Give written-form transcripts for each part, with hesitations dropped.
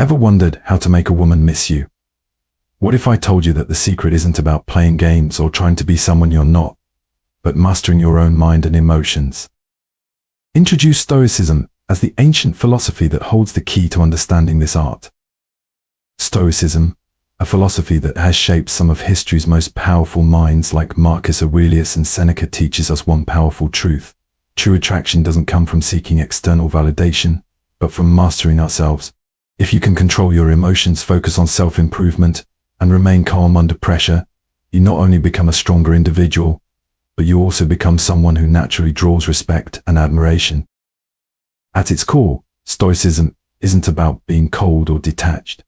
Ever wondered how to make a woman miss you? What if I told you that the secret isn't about playing games or trying to be someone you're not, but mastering your own mind and emotions? Introduce Stoicism as the ancient philosophy that holds the key to understanding this art. Stoicism, a philosophy that has shaped some of history's most powerful minds like Marcus Aurelius and Seneca, teaches us one powerful truth. True attraction doesn't come from seeking external validation, but from mastering ourselves. If you can control your emotions, focus on self-improvement, and remain calm under pressure, you not only become a stronger individual, but you also become someone who naturally draws respect and admiration. At its core, Stoicism isn't about being cold or detached.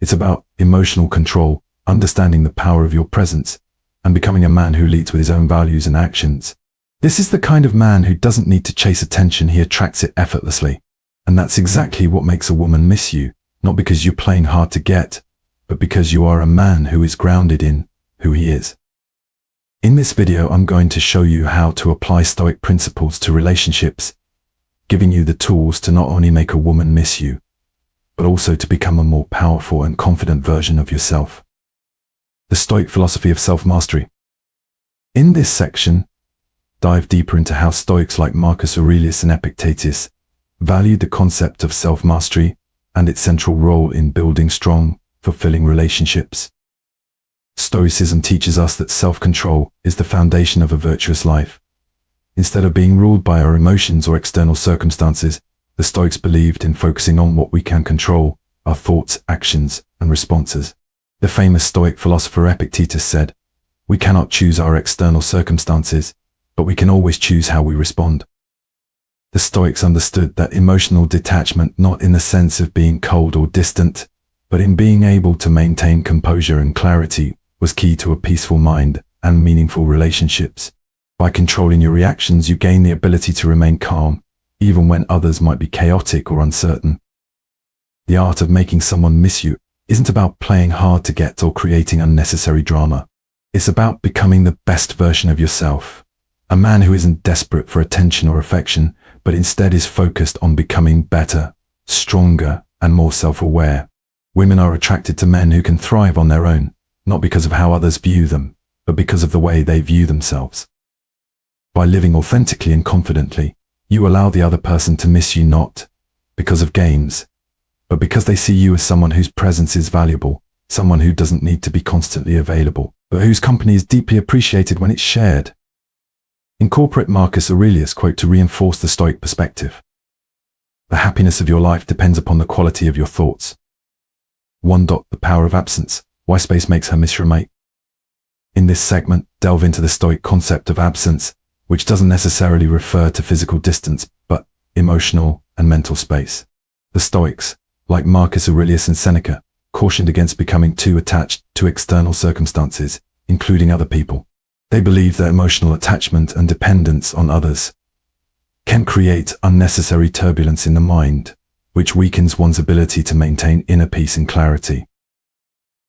It's about emotional control, understanding the power of your presence, and becoming a man who leads with his own values and actions. This is the kind of man who doesn't need to chase attention, he attracts it effortlessly. And that's exactly what makes a woman miss you, not because you're playing hard to get, but because you are a man who is grounded in who he is. In this video, I'm going to show you how to apply Stoic principles to relationships, giving you the tools to not only make a woman miss you, but also to become a more powerful and confident version of yourself. The Stoic philosophy of self-mastery. In this section, dive deeper into how Stoics like Marcus Aurelius and Epictetus valued the concept of self-mastery and its central role in building strong, fulfilling relationships. Stoicism teaches us that self-control is the foundation of a virtuous life. Instead of being ruled by our emotions or external circumstances, the Stoics believed in focusing on what we can control, our thoughts, actions, and responses. The famous Stoic philosopher Epictetus said, "We cannot choose our external circumstances, but we can always choose how we respond." The Stoics understood that emotional detachment, not in the sense of being cold or distant, but in being able to maintain composure and clarity, was key to a peaceful mind and meaningful relationships. By controlling your reactions, you gain the ability to remain calm, even when others might be chaotic or uncertain. The art of making someone miss you isn't about playing hard to get or creating unnecessary drama. It's about becoming the best version of yourself. A man who isn't desperate for attention or affection, but instead is focused on becoming better, stronger, and more self-aware. Women are attracted to men who can thrive on their own, not because of how others view them, but because of the way they view themselves. By living authentically and confidently, you allow the other person to miss you not because of games, but because they see you as someone whose presence is valuable, someone who doesn't need to be constantly available, but whose company is deeply appreciated when it's shared. Incorporate Marcus Aurelius' quote to reinforce the Stoic perspective. The happiness of your life depends upon the quality of your thoughts. 1. The power of absence. Why space makes her miss your mate. In this segment, delve into the Stoic concept of absence, which doesn't necessarily refer to physical distance, but emotional and mental space. The Stoics, like Marcus Aurelius and Seneca, cautioned against becoming too attached to external circumstances, including other people. They believe that emotional attachment and dependence on others can create unnecessary turbulence in the mind, which weakens one's ability to maintain inner peace and clarity.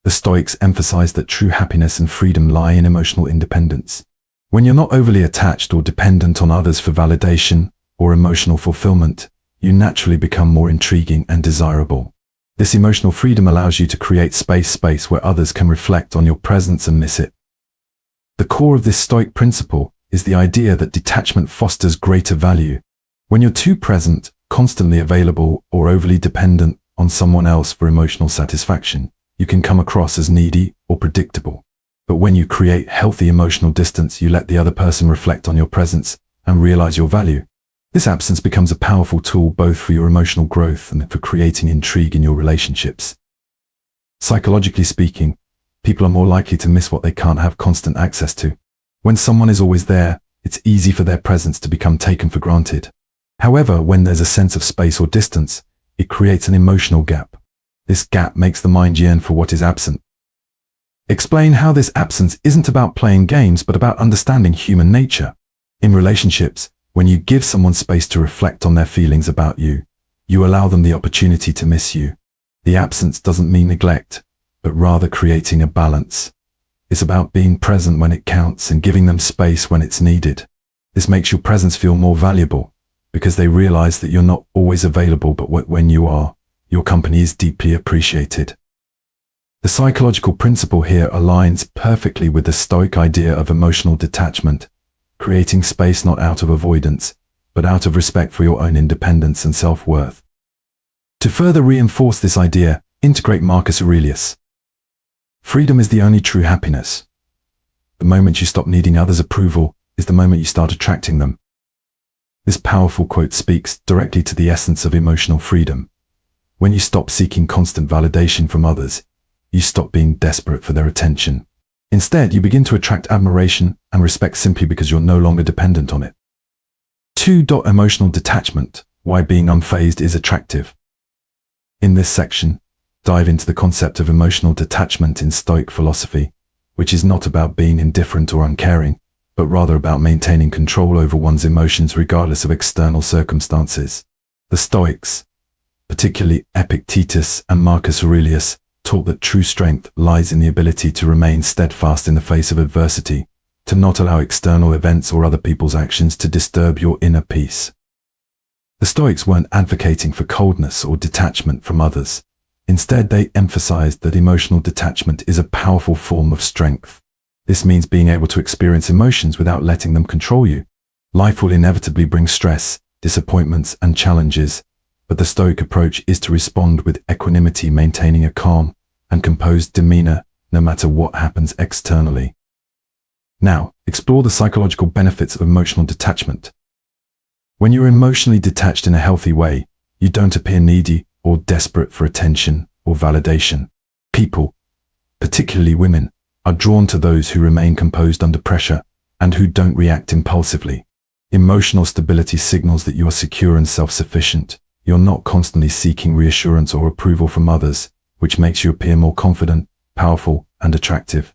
The Stoics emphasize that true happiness and freedom lie in emotional independence. When you're not overly attached or dependent on others for validation or emotional fulfillment, you naturally become more intriguing and desirable. This emotional freedom allows you to create space where others can reflect on your presence and miss it. The core of this Stoic principle is the idea that detachment fosters greater value. When you're too present, constantly available, or overly dependent on someone else for emotional satisfaction, you can come across as needy or predictable. But when you create healthy emotional distance, you let the other person reflect on your presence and realize your value. This absence becomes a powerful tool both for your emotional growth and for creating intrigue in your relationships. Psychologically speaking, people are more likely to miss what they can't have constant access to. When someone is always there, it's easy for their presence to become taken for granted. However, when there's a sense of space or distance, it creates an emotional gap. This gap makes the mind yearn for what is absent. Explain how this absence isn't about playing games, but about understanding human nature. In relationships, when you give someone space to reflect on their feelings about you, you allow them the opportunity to miss you. The absence doesn't mean neglect, but rather creating a balance. It's about being present when it counts and giving them space when it's needed. This makes your presence feel more valuable, because they realize that you're not always available, but when you are, your company is deeply appreciated. The psychological principle here aligns perfectly with the Stoic idea of emotional detachment, creating space not out of avoidance, but out of respect for your own independence and self-worth. To further reinforce this idea, integrate Marcus Aurelius. Freedom is the only true happiness. The moment you stop needing others' approval is the moment you start attracting them. This powerful quote speaks directly to the essence of emotional freedom. When you stop seeking constant validation from others, you stop being desperate for their attention. Instead, you begin to attract admiration and respect simply because you're no longer dependent on it. 2. Emotional detachment. Why being unfazed is attractive. In this section, dive into the concept of emotional detachment in Stoic philosophy, which is not about being indifferent or uncaring, but rather about maintaining control over one's emotions regardless of external circumstances. The Stoics, particularly Epictetus and Marcus Aurelius, taught that true strength lies in the ability to remain steadfast in the face of adversity, to not allow external events or other people's actions to disturb your inner peace. The Stoics weren't advocating for coldness or detachment from others. Instead, they emphasized that emotional detachment is a powerful form of strength. This means being able to experience emotions without letting them control you. Life will inevitably bring stress, disappointments, and challenges, but the Stoic approach is to respond with equanimity, maintaining a calm and composed demeanor no matter what happens externally. Now, explore the psychological benefits of emotional detachment. When you're emotionally detached in a healthy way, you don't appear needy or desperate for attention or validation. People, particularly women, are drawn to those who remain composed under pressure and who don't react impulsively. Emotional stability signals that you are secure and self-sufficient. You're not constantly seeking reassurance or approval from others, which makes you appear more confident, powerful, and attractive.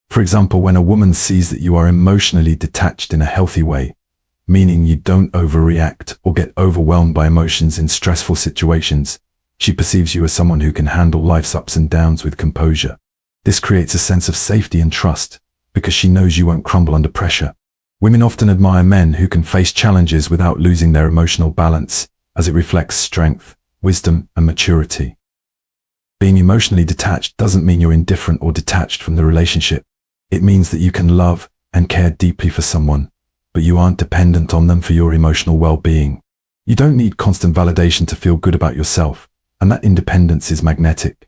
For example, when a woman sees that you are emotionally detached in a healthy way, meaning you don't overreact or get overwhelmed by emotions in stressful situations, she perceives you as someone who can handle life's ups and downs with composure. This creates a sense of safety and trust, because she knows you won't crumble under pressure. Women often admire men who can face challenges without losing their emotional balance, as it reflects strength, wisdom, and maturity. Being emotionally detached doesn't mean you're indifferent or detached from the relationship. It means that you can love and care deeply for someone, but you aren't dependent on them for your emotional well-being. You don't need constant validation to feel good about yourself, and that independence is magnetic.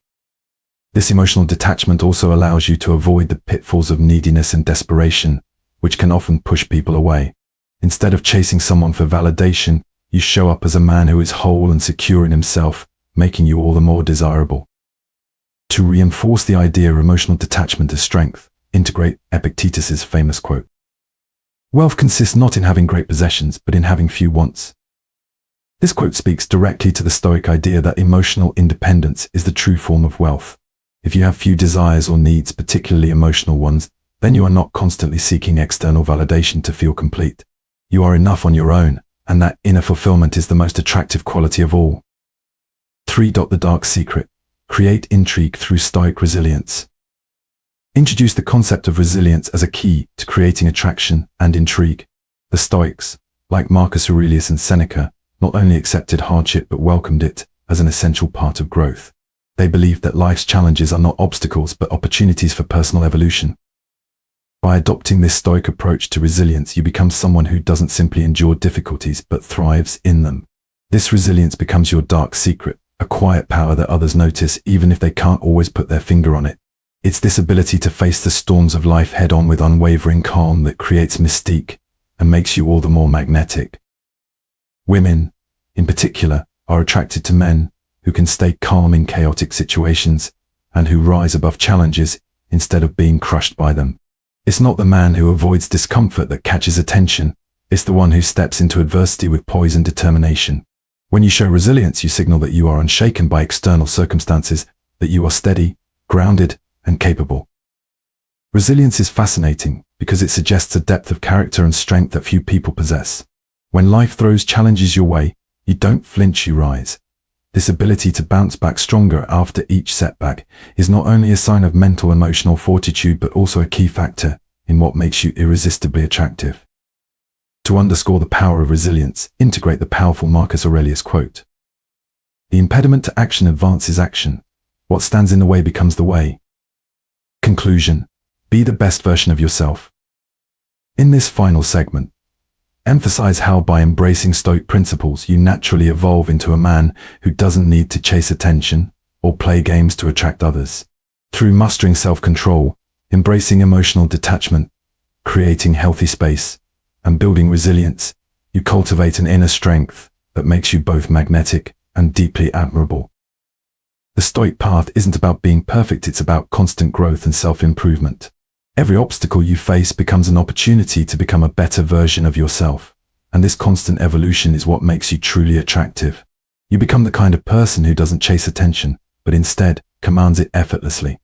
This emotional detachment also allows you to avoid the pitfalls of neediness and desperation, which can often push people away. Instead of chasing someone for validation, you show up as a man who is whole and secure in himself, making you all the more desirable. To reinforce the idea of emotional detachment as strength, integrate Epictetus's famous quote. Wealth consists not in having great possessions, but in having few wants. This quote speaks directly to the Stoic idea that emotional independence is the true form of wealth. If you have few desires or needs, particularly emotional ones, then you are not constantly seeking external validation to feel complete. You are enough on your own, and that inner fulfillment is the most attractive quality of all. 3. The dark secret. Create intrigue through Stoic resilience. Introduce the concept of resilience as a key to creating attraction and intrigue. The Stoics, like Marcus Aurelius and Seneca, not only accepted hardship but welcomed it as an essential part of growth. They believed that life's challenges are not obstacles but opportunities for personal evolution. By adopting this Stoic approach to resilience, you become someone who doesn't simply endure difficulties but thrives in them. This resilience becomes your dark secret, a quiet power that others notice even if they can't always put their finger on it. It's this ability to face the storms of life head-on with unwavering calm that creates mystique and makes you all the more magnetic. Women, in particular, are attracted to men who can stay calm in chaotic situations and who rise above challenges instead of being crushed by them. It's not the man who avoids discomfort that catches attention, it's the one who steps into adversity with poise and determination. When you show resilience, you signal that you are unshaken by external circumstances, that you are steady, grounded, and capable. Resilience is fascinating because it suggests a depth of character and strength that few people possess. When life throws challenges your way, you don't flinch, you rise. This ability to bounce back stronger after each setback is not only a sign of mental and emotional fortitude but also a key factor in what makes you irresistibly attractive. To underscore the power of resilience, integrate the powerful Marcus Aurelius quote. The impediment to action advances action. What stands in the way becomes the way. Conclusion. Be the best version of yourself. In this final segment, emphasize how by embracing Stoic principles you naturally evolve into a man who doesn't need to chase attention or play games to attract others. Through mastering self-control, embracing emotional detachment, creating healthy space, and building resilience, you cultivate an inner strength that makes you both magnetic and deeply admirable. The Stoic path isn't about being perfect, it's about constant growth and self-improvement. Every obstacle you face becomes an opportunity to become a better version of yourself, and this constant evolution is what makes you truly attractive. You become the kind of person who doesn't chase attention, but instead commands it effortlessly.